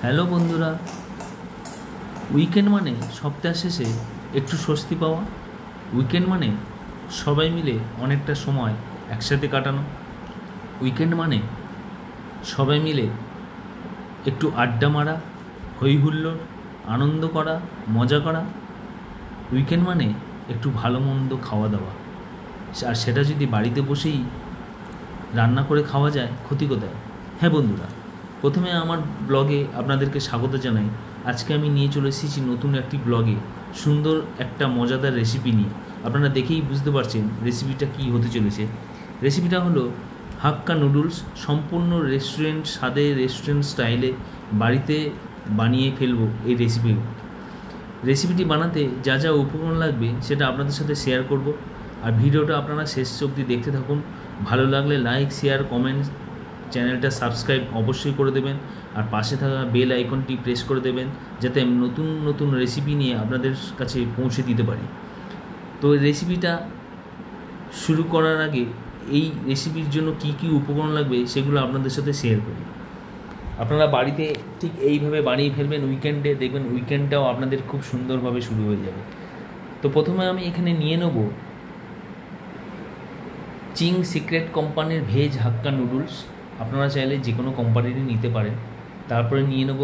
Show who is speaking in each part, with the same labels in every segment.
Speaker 1: Hello বন্ধুরা, weekend মানে সপ্তাহ শেষে একটু স্বস্তি পাওয়া। উইকেন্ড মানে সবাই মিলে অনেকটা সময় একসাথে কাটানো। উইকেন্ড মানে সবাই মিলে একটু আড্ডা মারা, হই হুল্লোড়, আনন্দ করা, মজা করা। উইকেন্ড মানে একটু ভালো মন্দ খাওয়া দাওয়া, আর সেটা যদি বাড়িতে বসেই রান্না করে খাওয়া যায়, ক্ষতি কোথায়? হ্যাঁ বন্ধুরা, প্রথমে আমার ব্লগে আপনাদেরকে স্বাগত জানাই। আজকে আমি নিয়ে চলে এসেছি নতুন একটি ব্লগে সুন্দর একটা মজাদার রেসিপি নিয়ে। আপনারা দেখেই বুঝতে পারছেন রেসিপিটা কী হতে চলেছে। রেসিপিটা হলো হাক্কা নুডলস। সম্পূর্ণ রেস্টুরেন্ট স্বাদে, রেস্টুরেন্ট স্টাইলে বাড়িতে বানিয়ে ফেলবো এই রেসিপিটি বানাতে যা যা উপকরণ লাগবে সেটা আপনাদের সাথে শেয়ার করব। আর ভিডিওটা আপনারা শেষ অবধি দেখতে থাকুন। ভালো লাগলে লাইক, শেয়ার, কমেন্ট, চ্যানেলটা সাবস্ক্রাইব অবশ্যই করে দেবেন। আর পাশে থাকা বেল আইকনটি প্রেস করে দেবেন, যাতে আমি নতুন নতুন রেসিপি নিয়ে আপনাদের কাছে পৌঁছে দিতে পারি। তো রেসিপিটা শুরু করার আগে এই রেসিপির জন্য কি কি উপকরণ লাগবে সেগুলো আপনাদের সাথে শেয়ার করি। আপনারা বাড়িতে ঠিক এইভাবে বানিয়ে ফেলবেন উইকেন্ডে, দেখবেন উইকেন্ডটাও আপনাদের খুব সুন্দরভাবে শুরু হয়ে যাবে। তো প্রথমে আমি এখানে নিয়ে নেব চিং সিক্রেট কোম্পানির ভেজ হাক্কা নুডলস। আপনারা চাইলে যে কোনো কোম্পানিরই নিতে পারেন। তারপরে নিয়ে নেব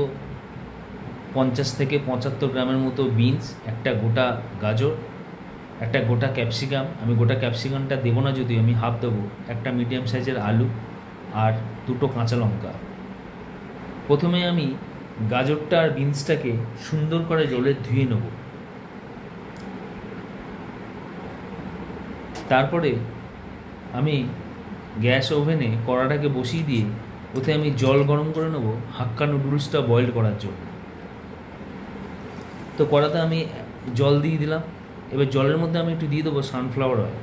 Speaker 1: 50 থেকে 75 গ্রামের মতো বিনস, একটা গোটা গাজর, একটা গোটা ক্যাপসিকাম। আমি গোটা ক্যাপসিকামটা দেবো না, যদিও আমি হাফ দেবো। একটা মিডিয়াম সাইজের আলু আর 2টো কাঁচা লঙ্কা। প্রথমে আমি গাজরটা আর বিনসটাকে সুন্দর করে জলে ধুয়ে নেব। তারপরে আমি গ্যাস ওভেনে কড়াটাকে বসিয়ে দিয়ে ওতে আমি জল গরম করে নেব হাক্কা নুডলসটা বয়েল করার জন্য। তো কড়াতে আমি জল দিয়ে দিলাম। এবার জলের মধ্যে আমি একটু দিয়ে দেবো সানফ্লাওয়ার অয়েল।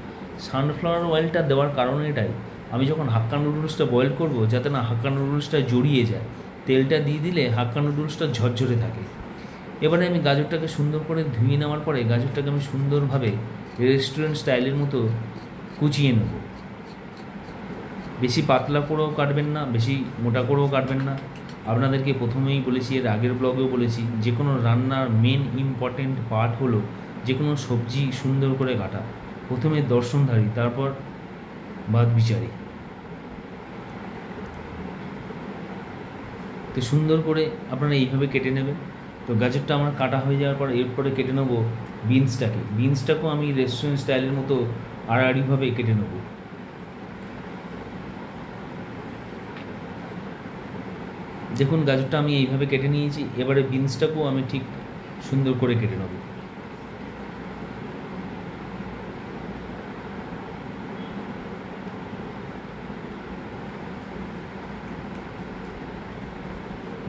Speaker 1: সানফ্লাওয়ার অয়েলটা দেওয়ার কারণ এটাই, আমি যখন হাক্কা নুডলসটা বয়েল করব যাতে না হাক্কা নুডলসটা জড়িয়ে যায়। তেলটা দিয়ে দিলে হাক্কা নুডলসটা ঝরঝরে থাকে। এবারে আমি গাজরটাকে সুন্দর করে ধুয়ে নেওয়ার পরে গাজরটাকে আমি সুন্দরভাবে রেস্টুরেন্ট স্টাইলের মতো কুচিয়ে নেব। বেশি পাতলা করেও কাটবেন না, বেশি মোটা করেও কাটবেন না। আপনাদেরকে প্রথমেই বলেছি, এর আগের ব্লগেও বলেছি, যে কোনো রান্নার মেন ইম্পর্টেন্ট পার্ট হলো যে কোনো সবজি সুন্দর করে কাটা। প্রথমে দর্শনধারী, তারপর বাদ বিচারি। তো সুন্দর করে আপনারা এইভাবে কেটে নেবেন। তো গাজরটা আমার কাটা হয়ে যাওয়ার পর এরপরে কেটে নেবো বিনসটাকে। বিনসটাকেও আমি রেস্টুরেন্ট স্টাইলের মতো আড়াআড়িভাবে কেটে নেব। দেখুন গাজরটা আমি এইভাবে কেটে নিয়েছি। এবারে বিনসটাকেও আমি ঠিক সুন্দর করে কেটে নেব।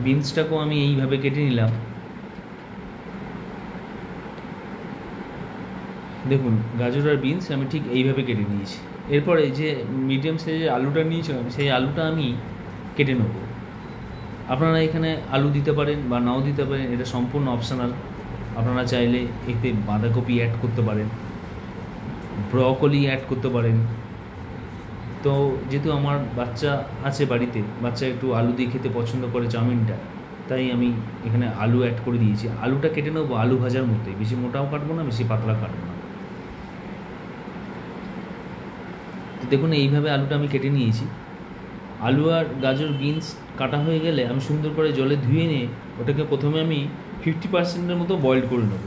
Speaker 1: বিনসটাকেও আমি এইভাবে কেটে নিলাম। দেখুন গাজর আর বিনস আমি ঠিক এইভাবে কেটে নিয়েছি। এরপরে যে মিডিয়াম সাইজের আলুটা নিয়েছিলাম সেই আলুটা আমি কেটে নেব। আপনারা এখানে আলু দিতে পারেন বা নাও দিতে পারেন, এটা সম্পূর্ণ অপশনাল। আপনারা চাইলে এতে বাঁধাকপি অ্যাড করতে পারেন, ব্রকলি অ্যাড করতে পারেন। তো যেহেতু আমার বাচ্চা আছে বাড়িতে, বাচ্চা একটু আলু দিয়ে খেতে পছন্দ করে চাউমিনটা, তাই আমি এখানে আলু অ্যাড করে দিয়েছি। আলুটা কেটে নেবো আলু ভাজার মধ্যে, বেশি মোটাও কাটবো না, বেশি পাতলা কাটবো না। দেখুন এইভাবে আলুটা আমি কেটে নিয়েছি। আলু আর গাজর বিনস কাটা হয়ে গেলে আমি সুন্দর করে জলে ধুয়ে নিয়ে ওটাকে প্রথমে আমি 50% মতো বয়েল করে নেব।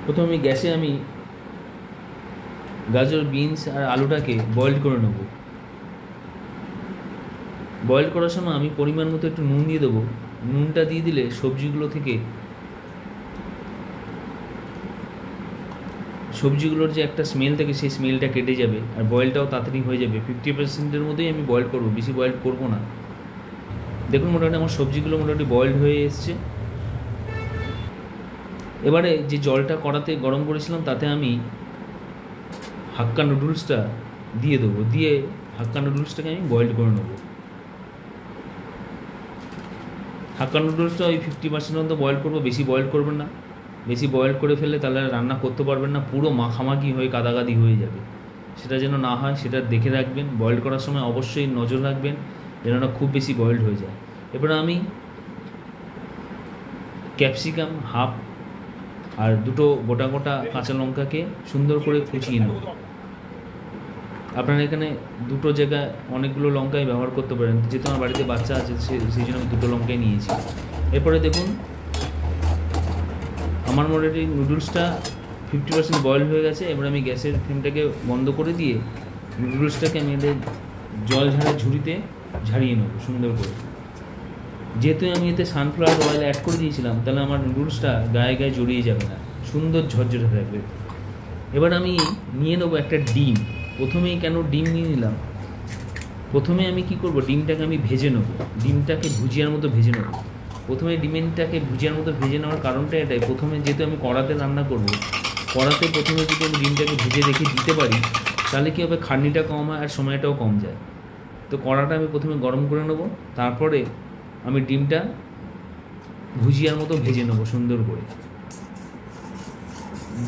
Speaker 1: প্রথমে গ্যাসে আমি গাজর, বিনস আর আলুটাকে বয়েল করে নেব। বয়েল করার সময় আমি পরিমাণ মতো একটু নুন দিয়ে দেবো। নুনটা দিয়ে দিলে সবজিগুলো থেকে সবজিগুলোর যে একটা স্মেল থাকে সেই স্মেলটা কেটে যাবে, আর বয়েলটাও তাড়াতাড়ি হয়ে যাবে। 50%-এর মধ্যেই আমি বয়েল করবো, বেশি বয়েল করবো না। দেখুন মোটামুটি আমার সবজিগুলো মোটামুটি বয়েলড হয়ে এসছে। এবারে যে জলটা কড়াতে গরম করেছিলাম তাতে আমি হাক্কা নুডলসটা দিয়ে দেবো। দিয়ে হাক্কা নুডলসটাকে আমি বয়েল করে নেবো। হাক্কা নুডলসটা ওই 50% মতো বয়েল করবো, বেশি বয়েল করবেন না। বেশি বয়েল করে ফেললে তাহলে রান্না করতে পারবেন না, পুরো মাখামাখি হয়ে কাদাকাদি হয়ে যাবে। সেটা যেন না হয় সেটা দেখে রাখবেন। বয়েল করার সময় অবশ্যই নজর রাখবেন যেন না খুব বেশি বয়েলড হয়ে যায়। এবারে আমি ক্যাপসিকাম হাফ আর দুটো গোটা গোটা কাঁচা লঙ্কাকে সুন্দর করে কুচিয়ে নেব। আপনারা এখানে দুটো জায়গায় অনেকগুলো লঙ্কাই ব্যবহার করতে পারেন, যেহেতু আমার বাড়িতে বাচ্চা আছে সেই জন্য আমি দুটো লঙ্কাই নিয়েছি। এরপরে দেখুন আমার মোটামুটি নুডলসটা 50% বয়েল হয়ে গেছে। এবার আমি গ্যাসের ফ্লেমটাকে বন্ধ করে দিয়ে নুডলসটাকে আমি এদের জল ঝাড়া ঝুড়িতে ঝাড়িয়ে নেব সুন্দর করে। যেহেতু আমি এতে সানফ্লাওয়ার অয়েল অ্যাড করে দিয়েছিলাম, তাহলে আমার নুডলসটা গায়ে গায়ে জড়িয়ে যাবে না, সুন্দর ঝরঝরে থাকবে। এবার আমি নিয়ে নেবো একটা ডিম। প্রথমেই কেন ডিম নিয়ে নিলাম, প্রথমে আমি কি করব, ডিমটাকে আমি ভেজে নেব, ডিমটাকে ভুজিয়ার মতো ভেজে নেব। প্রথমে ডিমটাকে ভুজিয়ার মতো ভেজে নেওয়ার কারণটা এটাই, প্রথমে যেহেতু আমি কড়াতে রান্না করব, কড়াতে প্রথমে যদি আমি ডিমটাকে ভেজে রেখে দিতে পারি তাহলে কী হবে, খাটনিটা কম হয় আর সময়টাও কম যায়। তো কড়াটা আমি প্রথমে গরম করে নেব, তারপরে আমি ডিমটা ভুজিয়ার মতো ভেজে নেব সুন্দর করে।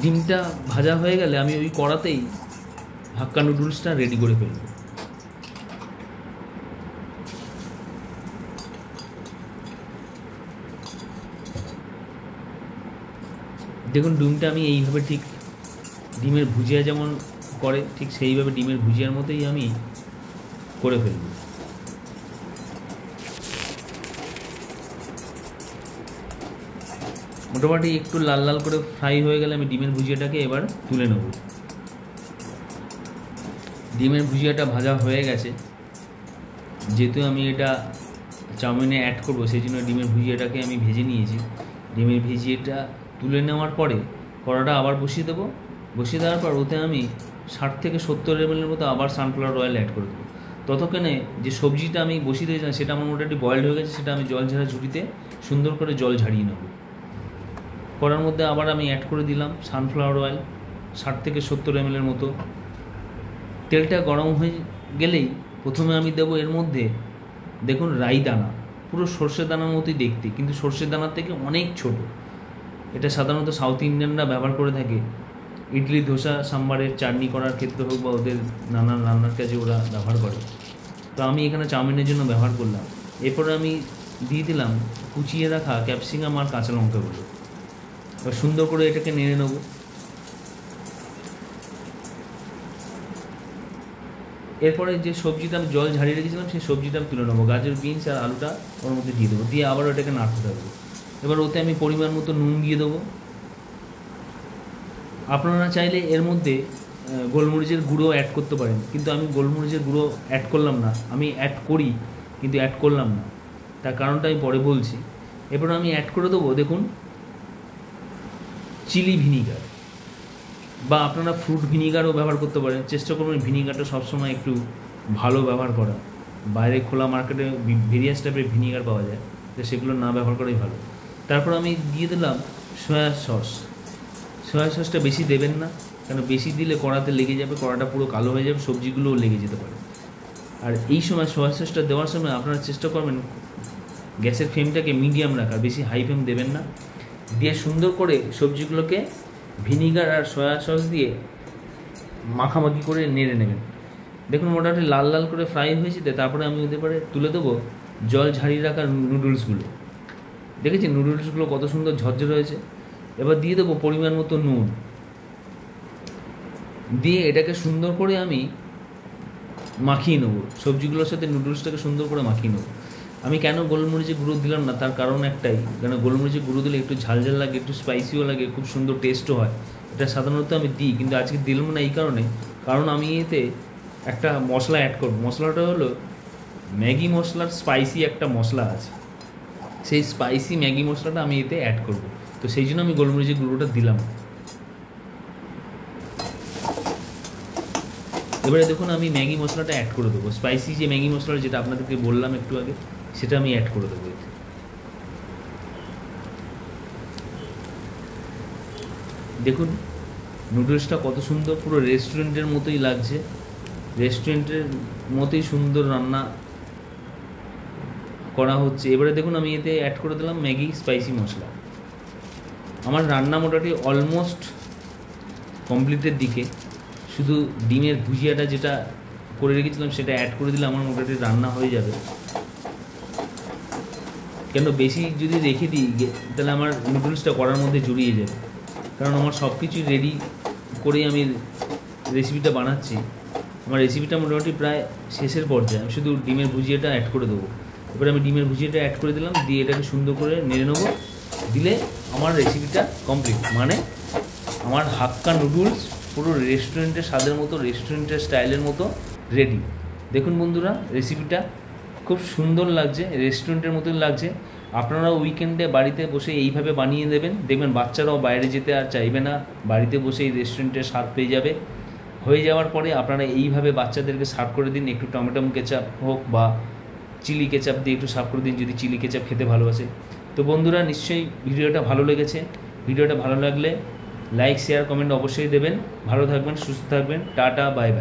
Speaker 1: ডিমটা ভাজা হয়ে গেলে আমি ওই কড়াতেই হাক্কা নুডলসটা রেডি করে ফেলব। দেখুন ডিমটা আমি এইভাবে ঠিক ডিমের ভুজিয়া যেমন করে ঠিক সেইভাবে ডিমের ভুজিয়ার মতোই আমি করে ফেলব। মোটামুটি একটু লাল লাল করে ফ্রাই হয়ে গেলে আমি ডিমের ভুজিয়াটাকে এবার তুলে নেব। ডিমের ভুজিয়াটা ভাজা হয়ে গেছে, যেহেতু আমি এটা চাউমিনে অ্যাড করব সেই জন্য ডিমের ভুজিয়াটাকে আমি ভেজে নিয়েছি। ডিমের ভুজিয়াটা তুলে নেওয়ার পরে কড়াটা আবার বসিয়ে দেবো। বসিয়ে দেওয়ার পর ওতে আমি 60 থেকে 70 ml মতো আবার সানফ্লাওয়ার অয়েল অ্যাড করে দেবো। ততক্ষণে যে সবজিটা আমি বসিয়ে দিয়েছিলাম সেটা আমার মোটামুটি বয়েলড হয়ে গেছে, সেটা আমি জল ঝাড়া ঝুড়িতে সুন্দর করে জল ঝাড়িয়ে নেব। কড়ার মধ্যে আবার আমি অ্যাড করে দিলাম সানফ্লাওয়ার অয়েল 60 থেকে 70 ml মতো। তেলটা গরম হয়ে গেলেই প্রথমে আমি দেবো এর মধ্যে, দেখুন রাই দানা, পুরো সর্ষে দানার মতোই দেখতে, কিন্তু সর্ষে দানার থেকে অনেক ছোট। এটা সাধারণত সাউথ ইন্ডিয়ানরা ব্যবহার করে থাকে ইডলি ধোসা সাম্বারের চাটনি করার ক্ষেত্রে হোক বা ওদের নানান রান্নার কাজে ওরা ব্যবহার করে। তো আমি এখানে চাউমিনের জন্য ব্যবহার করলাম। এরপরে আমি দিয়ে দিলাম কুচিয়ে রাখা ক্যাপসিকাম আর কাঁচা লঙ্কাগুলো। এবার সুন্দর করে এটাকে নেড়ে নেব। এরপরে যে সবজিটা আমি জল ঝাড়িয়ে রেখেছিলাম সেই সবজিটা আমি তুলে নেবো, গাজর বিনস আর আলুটা ওর মধ্যে দিয়ে দেবো, দিয়ে আবার ওটাকে নাড়তে থাকবো। এবার ওতে আমি পরিমাণ মতো নুন দিয়ে দেবো। আপনারা চাইলে এর মধ্যে গোলমরিচের গুঁড়ো অ্যাড করতে পারেন, কিন্তু আমি গোলমরিচের গুঁড়ো অ্যাড করলাম না। আমি অ্যাড করি কিন্তু অ্যাড করলাম না, তার কারণটা আমি পরে বলছি। এরপর আমি অ্যাড করে দেবো, দেখুন চিলি ভিনিগার, বা আপনারা ফ্রুট ভিনিগারও ব্যবহার করতে পারেন। চেষ্টা করবেন ভিনিগারটা সবসময় একটু ভালো ব্যবহার করা। বাইরে খোলা মার্কেটে ভেরিয়াস টাইপের ভিনিগার পাওয়া যায়, তো সেগুলো না ব্যবহার করাই ভালো। তারপর আমি দিয়ে দিলাম সয়া সস। সয়া সসটা বেশি দেবেন না, কেন বেশি দিলে কড়াতে লেগে যাবে, কড়াটা পুরো কালো হয়ে যাবে, সবজিগুলোও লেগে যেতে পারে। আর এই সময় সয়া সসটা দেওয়ার সময় আপনারা চেষ্টা করবেন গ্যাসের ফ্লেমটাকে মিডিয়াম রাখা, বেশি হাই ফ্লেম দেবেন না। দিয়ে সুন্দর করে সবজিগুলোকে ভিনিগার আর সয়া সস দিয়ে মাখামাখি করে নেড়ে নেবেন। দেখুন মোটামুটি লাল লাল করে ফ্রাই হয়েছে। তারপরে আমি ওদের পরে তুলে দেবো জল ঝাড়িয়ে রাখা নুডলসগুলো। দেখেছি নুডলসগুলো কত সুন্দর ঝরঝরে হয়েছে। এবার দিয়ে দেবো পরিমাণ মতো নুন, দিয়ে এটাকে সুন্দর করে আমি মাখিয়ে নেবো। সবজিগুলোর সাথে নুডলসটাকে সুন্দর করে মাখিয়ে নেবো। আমি কেন গোলমরিচের গুঁড়ো দিলাম না, তার কারণ একটাই, কেন গোলমরিচের গুঁড়ো দিলে একটু ঝাল ঝাল লাগে, একটু স্পাইসিও লাগে, খুব সুন্দর টেস্টও হয়। এটা সাধারণত আমি দিই, কিন্তু আজকে দিলাম না এই কারণে, কারণ আমি এতে একটা মশলা অ্যাড করব। মশলাটা হলো ম্যাগি মশলার স্পাইসি একটা মশলা আছে, সেই স্পাইসি ম্যাগি মশলাটা আমি এতে অ্যাড করব। তো সেই জন্য আমি গোলমরিচের গুঁড়োটা দিলাম। এবারে দেখুন আমি ম্যাগি মশলাটা অ্যাড করে দেবো। স্পাইসি যে ম্যাগি মশলাটা যেটা আপনাদেরকে বললাম একটু আগে, সেটা আমি অ্যাড করে দেবো এতে। দেখুন নুডলসটা কত সুন্দর, পুরো রেস্টুরেন্টের মতোই লাগছে, রেস্টুরেন্টের মতোই সুন্দর রান্না করা হচ্ছে। এবারে দেখুন আমি এতে অ্যাড করে দিলাম ম্যাগি স্পাইসি মশলা। আমার রান্না মোটামুটি অলমোস্ট কমপ্লিটের দিকে। শুধু ডিমের ভুজিয়াটা যেটা করে রেখেছিলাম সেটা অ্যাড করে দিলে আমার মোটামুটি রান্না হয়ে যাবে। কেন বেশি যদি রেখে দিই তাহলে আমার নুডলসটা করার মধ্যে জড়িয়ে যাবে, কারণ আমার সব কিছুই রেডি করেই আমি রেসিপিটা বানাচ্ছি। আমার রেসিপিটা মোটামুটি প্রায় শেষের পর্যায়ে, আমি শুধু ডিমের ভুজিয়াটা অ্যাড করে দেবো। এবার আমি ডিমের ভুজিয়াটা অ্যাড করে দিলাম, দিয়ে এটাকে সুন্দর করে নেড়ে নেবো, দিলে আমার রেসিপিটা কমপ্লিট। মানে আমার হাক্কা নুডলস পুরো রেস্টুরেন্টের স্বাদের মতো, রেস্টুরেন্টের স্টাইলের মতো রেডি। দেখুন বন্ধুরা, রেসিপিটা খুব সুন্দর লাগছে, রেস্টুরেন্টের মতোই লাগছে। আপনারা উইকেন্ডে বাড়িতে বসে এইভাবে বানিয়ে দেবেন, দেখবেন বাচ্চারাও বাইরে যেতে আর চাইবে না, বাড়িতে বসে এই রেস্টুরেন্টের স্বাদ পেয়ে যাবে। হয়ে যাওয়ার পরে আপনারা এইভাবে বাচ্চাদেরকে সার্ভ করে দিন, একটু টমেটো কেচাপ হোক বা চিলি কেচাপ দিয়ে একটু সার্ভ করে দিন, যদি চিলি কেচাপ খেতে ভালোবাসে। তো বন্ধুরা, নিশ্চয়ই ভিডিওটা ভালো লেগেছে। ভিডিওটা ভালো লাগলে লাইক, শেয়ার, কমেন্ট অবশ্যই দেবেন। ভালো থাকবেন, সুস্থ থাকবেন। Tata, bye bye.